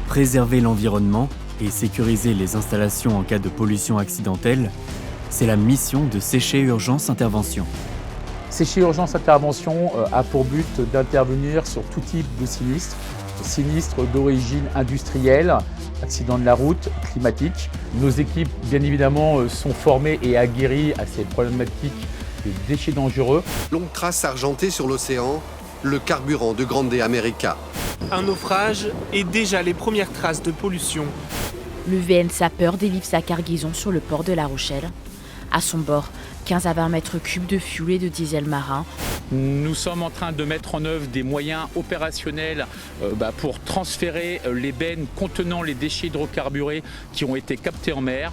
Préserver l'environnement et sécuriser les installations en cas de pollution accidentelle, c'est la mission de Séché Urgence Intervention. Séché Urgence Intervention a pour but d'intervenir sur tout type de sinistres d'origine industrielle, accidents de la route, climatiques. Nos équipes, bien évidemment, sont formées et aguerries à ces problématiques des déchets dangereux. Longue trace argentée sur l'océan, le carburant de Grande America. Un naufrage et déjà les premières traces de pollution. Le VN Sapeur délivre sa cargaison sur le port de La Rochelle. À son bord, 15 à 20 mètres cubes de fuel et de diesel marin. Nous sommes en train de mettre en œuvre des moyens opérationnels pour transférer les bennes contenant les déchets hydrocarburés qui ont été captés en mer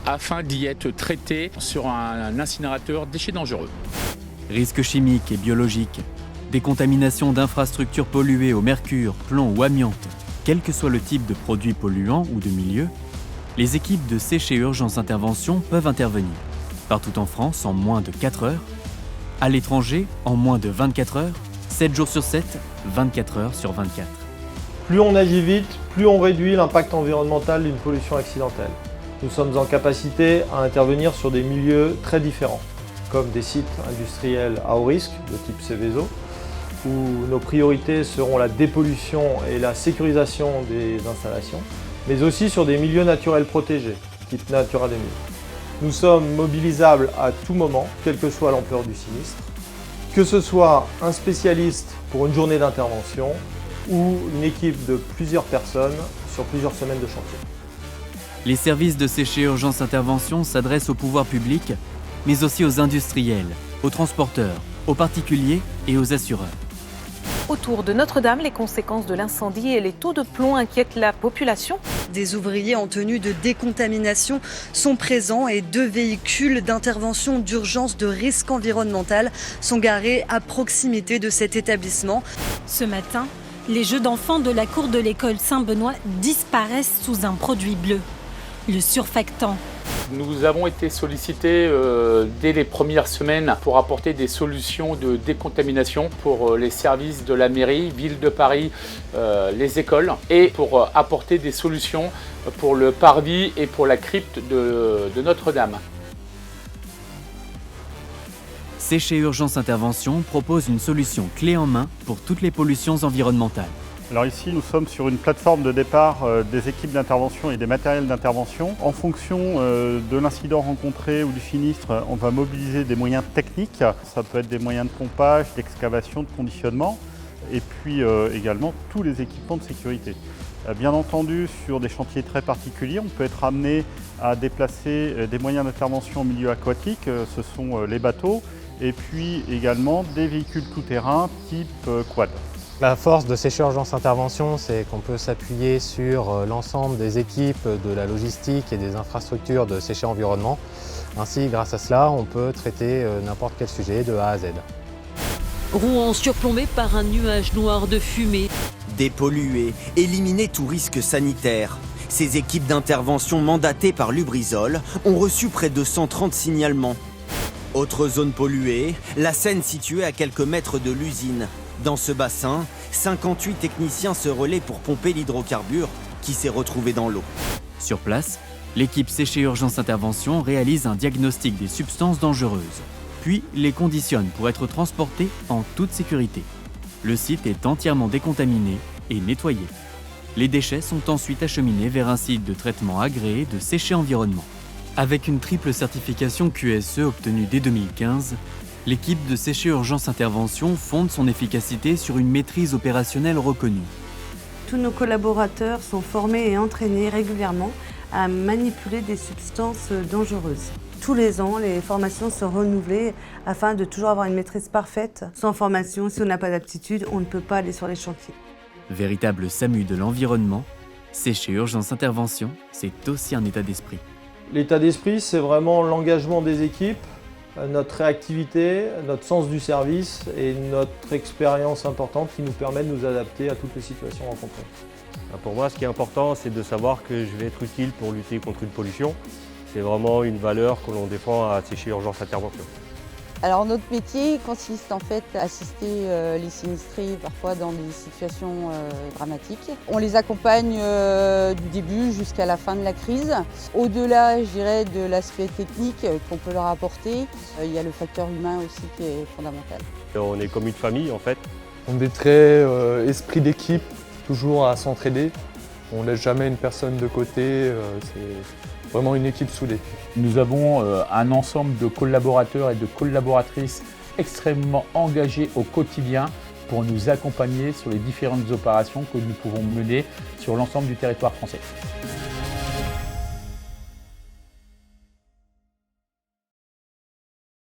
afin d'y être traités sur un incinérateur déchets dangereux. Risques chimiques et biologiques, décontamination d'infrastructures polluées au mercure, plomb ou amiante, quel que soit le type de produit polluant ou de milieu, les équipes de Séché Urgence Intervention peuvent intervenir. Partout en France en moins de 4 heures, à l'étranger en moins de 24 heures, 7 jours sur 7, 24 heures sur 24. Plus on agit vite, plus on réduit l'impact environnemental d'une pollution accidentelle. Nous sommes en capacité à intervenir sur des milieux très différents, comme des sites industriels à haut risque, de type Seveso, où nos priorités seront la dépollution et la sécurisation des installations, mais aussi sur des milieux naturels protégés, type Natura 2000. Nous sommes mobilisables à tout moment, quelle que soit l'ampleur du sinistre, que ce soit un spécialiste pour une journée d'intervention ou une équipe de plusieurs personnes sur plusieurs semaines de chantier. Les services de Séché Urgence Intervention s'adressent au pouvoir public, mais aussi aux industriels, aux transporteurs, aux particuliers et aux assureurs. Autour de Notre-Dame, les conséquences de l'incendie et les taux de plomb inquiètent la population. Des ouvriers en tenue de décontamination sont présents et 2 véhicules d'intervention d'urgence de risque environnemental sont garés à proximité de cet établissement. Ce matin, les jeux d'enfants de la cour de l'école Saint-Benoît disparaissent sous un produit bleu, le surfactant. Nous avons été sollicités dès les premières semaines pour apporter des solutions de décontamination pour les services de la mairie, ville de Paris, les écoles et pour apporter des solutions pour le parvis et pour la crypte de Notre-Dame. Séché Urgence Intervention propose une solution clé en main pour toutes les pollutions environnementales. Alors ici, nous sommes sur une plateforme de départ des équipes d'intervention et des matériels d'intervention. En fonction de l'incident rencontré ou du sinistre, on va mobiliser des moyens techniques. Ça peut être des moyens de pompage, d'excavation, de conditionnement, et puis également tous les équipements de sécurité. Bien entendu, sur des chantiers très particuliers, on peut être amené à déplacer des moyens d'intervention en milieu aquatique, ce sont les bateaux, et puis également des véhicules tout-terrain type quad. La force de Séché Urgence Intervention, c'est qu'on peut s'appuyer sur l'ensemble des équipes de la logistique et des infrastructures de Séché Environnement. Ainsi, grâce à cela, on peut traiter n'importe quel sujet de A à Z. Rouen surplombé par un nuage noir de fumée. Dépolluer, éliminer tout risque sanitaire. Ces équipes d'intervention mandatées par Lubrizol ont reçu près de 130 signalements. Autre zone polluée, la Seine située à quelques mètres de l'usine. Dans ce bassin, 58 techniciens se relaient pour pomper l'hydrocarbure qui s'est retrouvé dans l'eau. Sur place, l'équipe Séché Urgence Intervention réalise un diagnostic des substances dangereuses, puis les conditionne pour être transportées en toute sécurité. Le site est entièrement décontaminé et nettoyé. Les déchets sont ensuite acheminés vers un site de traitement agréé de Séché Environnement. Avec une triple certification QSE obtenue dès 2015, l'équipe de Séché Urgence Intervention fonde son efficacité sur une maîtrise opérationnelle reconnue. Tous nos collaborateurs sont formés et entraînés régulièrement à manipuler des substances dangereuses. Tous les ans, les formations sont renouvelées afin de toujours avoir une maîtrise parfaite. Sans formation, si on n'a pas d'aptitude, on ne peut pas aller sur les chantiers. Véritable SAMU de l'environnement, Séché Urgence Intervention, c'est aussi un état d'esprit. L'état d'esprit, c'est vraiment l'engagement des équipes, notre réactivité, notre sens du service et notre expérience importante qui nous permet de nous adapter à toutes les situations rencontrées. Pour moi, ce qui est important, c'est de savoir que je vais être utile pour lutter contre une pollution. C'est vraiment une valeur que l'on défend à Séché Urgence Intervention. Alors notre métier consiste en fait à assister les sinistrés parfois dans des situations dramatiques. On les accompagne du début jusqu'à la fin de la crise. Au-delà, je dirais, de l'aspect technique qu'on peut leur apporter, il y a le facteur humain aussi qui est fondamental. On est comme une famille en fait. On est très esprit d'équipe, toujours à s'entraider. On ne laisse jamais une personne de côté, c'est vraiment une équipe soudée. Nous avons un ensemble de collaborateurs et de collaboratrices extrêmement engagés au quotidien pour nous accompagner sur les différentes opérations que nous pouvons mener sur l'ensemble du territoire français.